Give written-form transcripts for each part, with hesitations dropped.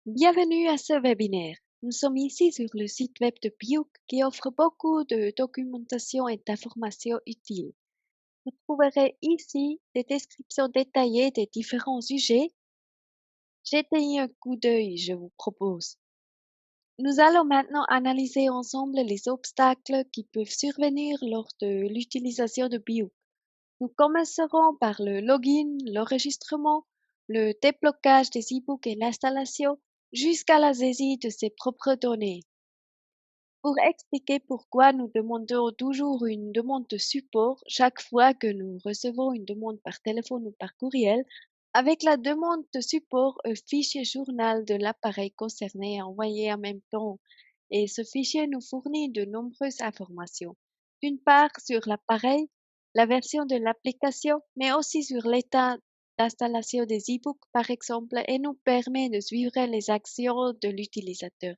Bienvenue à ce webinaire. Nous sommes ici sur le site web de Biouk qui offre beaucoup de documentation et d'informations utiles. Vous trouverez ici des descriptions détaillées des différents sujets. Jetez un coup d'œil, je vous propose. Nous allons maintenant analyser ensemble les obstacles qui peuvent survenir lors de l'utilisation de Biouk. Nous commencerons par le login, l'enregistrement, le déblocage des e-books et l'installation jusqu'à la saisie de ses propres données. Pour expliquer pourquoi nous demandons toujours une demande de support chaque fois que nous recevons une demande par téléphone ou par courriel, avec la demande de support, un fichier journal de l'appareil concerné est envoyé en même temps et ce fichier nous fournit de nombreuses informations. D'une part sur l'appareil, la version de l'application, mais aussi sur l'état d'installation des e-books par exemple et nous permet de suivre les actions de l'utilisateur.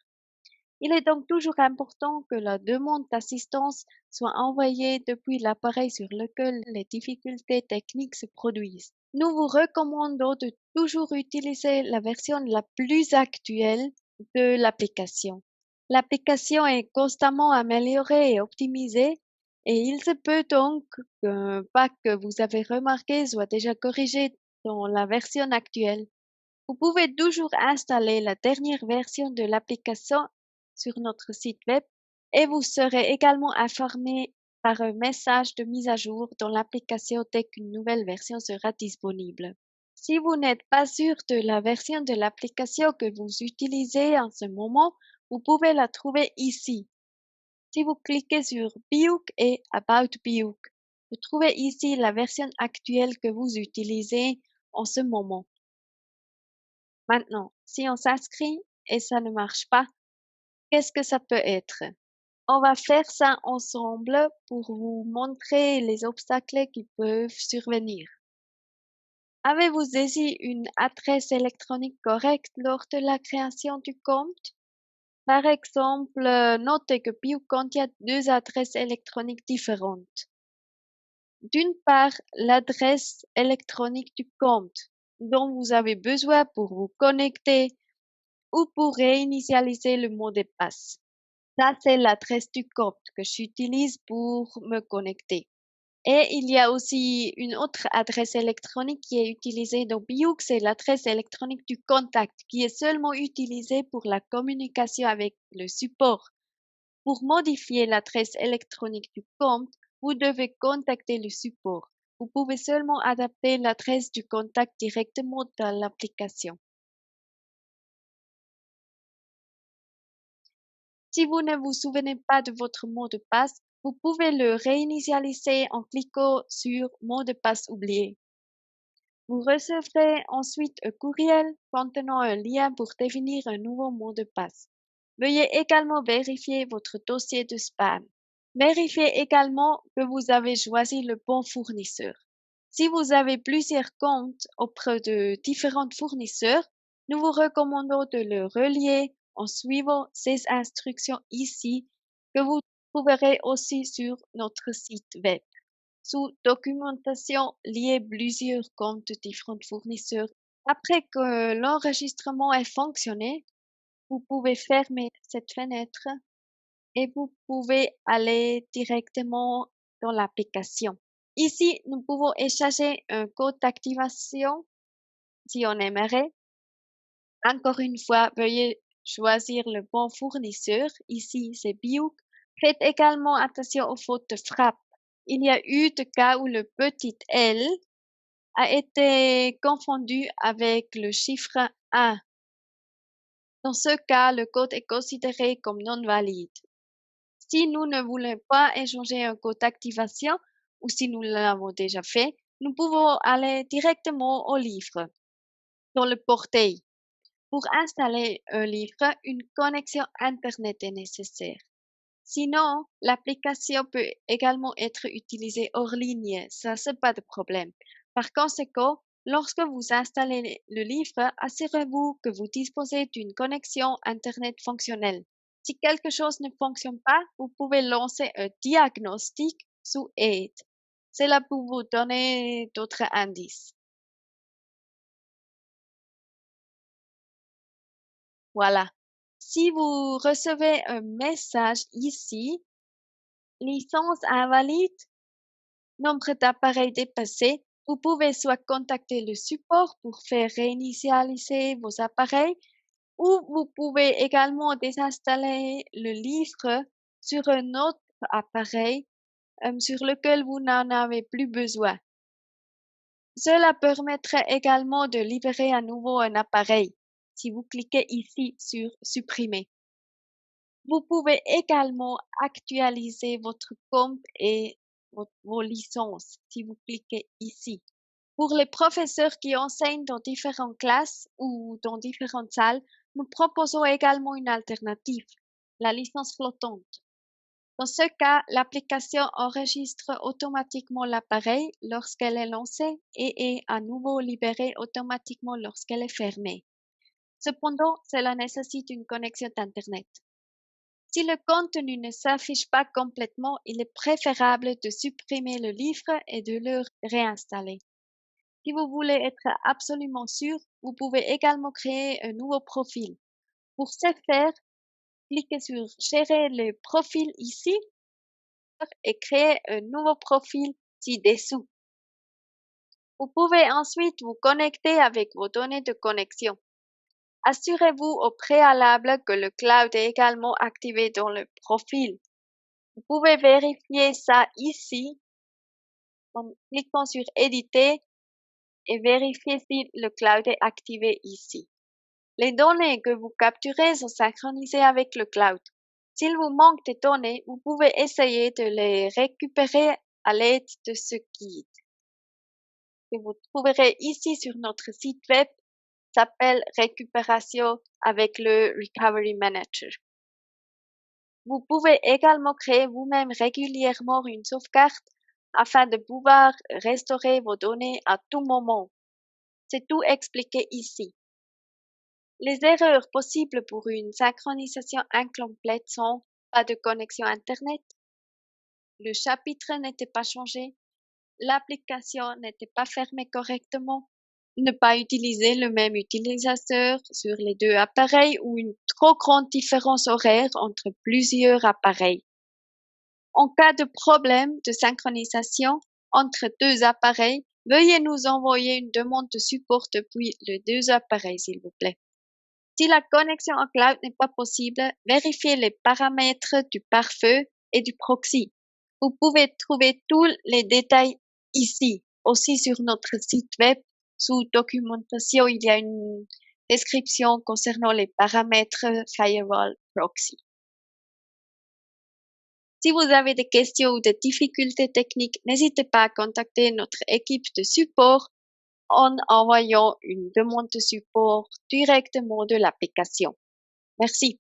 Il est donc toujours important que la demande d'assistance soit envoyée depuis l'appareil sur lequel les difficultés techniques se produisent. Nous vous recommandons de toujours utiliser la version la plus actuelle de l'application. L'application est constamment améliorée et optimisée et il se peut donc qu'un bug que vous avez remarqué soit déjà corrigé dans la version actuelle. Vous pouvez toujours installer la dernière version de l'application sur notre site web et vous serez également informé par un message de mise à jour dans l'application dès qu'une nouvelle version sera disponible. Si vous n'êtes pas sûr de la version de l'application que vous utilisez en ce moment, vous pouvez la trouver ici. Si vous cliquez sur Biouk et About Biouk, vous trouvez ici la version actuelle que vous utilisez en ce moment. Maintenant, si on s'inscrit et ça ne marche pas, qu'est-ce que ça peut être? On va faire ça ensemble pour vous montrer les obstacles qui peuvent survenir. Avez-vous saisi une adresse électronique correcte lors de la création du compte? Par exemple, notez que Bio contient deux adresses électroniques différentes. D'une part, l'adresse électronique du compte dont vous avez besoin pour vous connecter ou pour réinitialiser le mot de passe. Ça, c'est l'adresse du compte que j'utilise pour me connecter. Et il y a aussi une autre adresse électronique qui est utilisée dans Biouk, c'est l'adresse électronique du contact qui est seulement utilisée pour la communication avec le support. Pour modifier l'adresse électronique du compte, vous devez contacter le support. Vous pouvez seulement adapter l'adresse du contact directement dans l'application. Si vous ne vous souvenez pas de votre mot de passe, vous pouvez le réinitialiser en cliquant sur Mot de passe oublié. Vous recevrez ensuite un courriel contenant un lien pour définir un nouveau mot de passe. Veuillez également vérifier votre dossier de spam. Vérifiez également que vous avez choisi le bon fournisseur. Si vous avez plusieurs comptes auprès de différents fournisseurs, nous vous recommandons de le relier en suivant ces instructions ici que vous trouverez aussi sur notre site web. Sous documentation, liez plusieurs comptes de différents fournisseurs. Après que l'enregistrement ait fonctionné, vous pouvez fermer cette fenêtre et vous pouvez aller directement dans l'application. Ici, nous pouvons échanger un code d'activation si on aimerait. Encore une fois, veuillez choisir le bon fournisseur. Ici, c'est Biouk. Faites également attention aux fautes de frappe. Il y a eu des cas où le petit L a été confondu avec le chiffre 1. Dans ce cas, le code est considéré comme non valide. Si nous ne voulons pas échanger un code d'activation ou si nous l'avons déjà fait, nous pouvons aller directement au livre, dans le portail. Pour installer un livre, une connexion Internet est nécessaire. Sinon, l'application peut également être utilisée hors ligne, ça c'est pas de problème. Par conséquent, lorsque vous installez le livre, assurez-vous que vous disposez d'une connexion Internet fonctionnelle. Si quelque chose ne fonctionne pas, vous pouvez lancer un diagnostic sous aide. C'est là pour vous donner d'autres indices. Voilà. Si vous recevez un message ici, licence invalide, nombre d'appareils dépassé, vous pouvez soit contacter le support pour faire réinitialiser vos appareils ou vous pouvez également désinstaller le livre sur un autre appareil sur lequel vous n'en avez plus besoin. Cela permettrait également de libérer à nouveau un appareil si vous cliquez ici sur Supprimer. Vous pouvez également actualiser votre compte et vos licences si vous cliquez ici. Pour les professeurs qui enseignent dans différentes classes ou dans différentes salles, nous proposons également une alternative, la licence flottante. Dans ce cas, l'application enregistre automatiquement l'appareil lorsqu'elle est lancée et est à nouveau libérée automatiquement lorsqu'elle est fermée. Cependant, cela nécessite une connexion Internet. Si le contenu ne s'affiche pas complètement, il est préférable de supprimer le livre et de le réinstaller. Si vous voulez être absolument sûr, vous pouvez également créer un nouveau profil. Pour ce faire, cliquez sur Gérer le profil ici et créer un nouveau profil ci-dessous. Vous pouvez ensuite vous connecter avec vos données de connexion. Assurez-vous au préalable que le cloud est également activé dans le profil. Vous pouvez vérifier ça ici en cliquant sur Éditer et vérifier si le cloud est activé ici. Les données que vous capturez sont synchronisées avec le cloud. S'il vous manque des données, vous pouvez essayer de les récupérer à l'aide de ce guide que vous trouverez ici sur notre site web s'appelle Récupération avec le Recovery Manager. Vous pouvez également créer vous-même régulièrement une sauvegarde afin de pouvoir restaurer vos données à tout moment. C'est tout expliqué ici. Les erreurs possibles pour une synchronisation incomplète sont pas de connexion Internet, le chapitre n'était pas changé, l'application n'était pas fermée correctement, ne pas utiliser le même utilisateur sur les deux appareils ou une trop grande différence horaire entre plusieurs appareils. En cas de problème de synchronisation entre deux appareils, veuillez nous envoyer une demande de support depuis les deux appareils, s'il vous plaît. Si la connexion en cloud n'est pas possible, vérifiez les paramètres du pare-feu et du proxy. Vous pouvez trouver tous les détails ici. Aussi sur notre site web, sous documentation, il y a une description concernant les paramètres Firewall Proxy. Si vous avez des questions ou des difficultés techniques, n'hésitez pas à contacter notre équipe de support en envoyant une demande de support directement de l'application. Merci.